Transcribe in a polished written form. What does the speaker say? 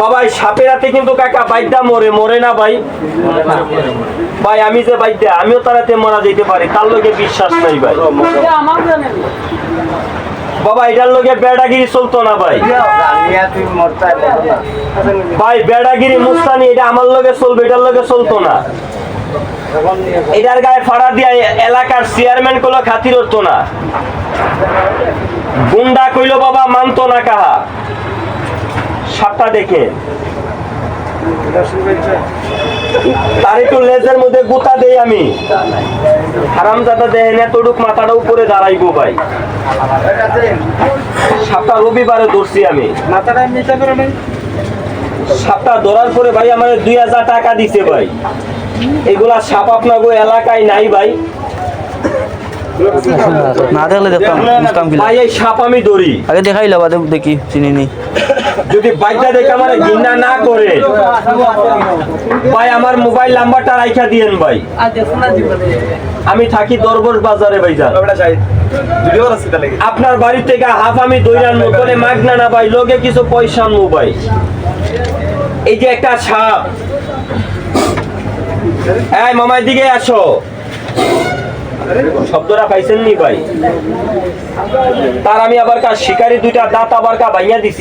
বাবা এই সাপের হাতে কিন্তু কাকা বাইদা মরে না ভাই। ভাই আমি যে বাইদা আমিও তার হাতে মারা যেতে পারি, তার লোকে বিশ্বাস নাই ভাই। বাবা এটার লোকে বেড়াগিরি চলতো না ভাই। ভাই বেড়াগিরি মুস্তানি এটা আমার লোকে চলবে, এটার লোকে চলতো না। এটার গায়ে ফাড়া দিয়া এলাকার চেয়ারম্যান গুলো খাতির হতো না, গুন্ডা কইলো বাবা মানতো না কাহা। সাপটা দেখে তার একটু লেজের মধ্যে গুতা দেই আমি, হারামজাদা দেখেন এতটুক মাথাটা উপরে দাঁড়াইবো ভাই। সাপটা রবিবারে ধরছি আমি, সাপটা ধরার পরে ভাই আমার 2000 টাকা দিছে ভাই। এগুলা সাপ আপনার এলাকায় নাই ভাই, না দেখলে দেখতাম বুঝতাম কি ভাই এই সাপ আমি ধরি আগে দেখাইলা বাদে দেখি চিনি নি। যদি বাইকটা দেখে আমার ঘৃণা না করে ভাই আমার মোবাইল নাম্বারটা রাইখা দিয়েন ভাই। আমি থাকি দরবর বাজারে ভাইজান, আপনার বাড়ি থেকে হাফ আমি দইরান মতনে মাগনা না ভাই, লোকে কিছু পয়সা আনবো ভাই। এই যে একটা সাপ, এই মামার দিকে আসো, শব্দটা পাইছেন নি ভাই? তার আমি আবার শিকারি দুইটা দাঁত আবার ভাইয়া দিছি।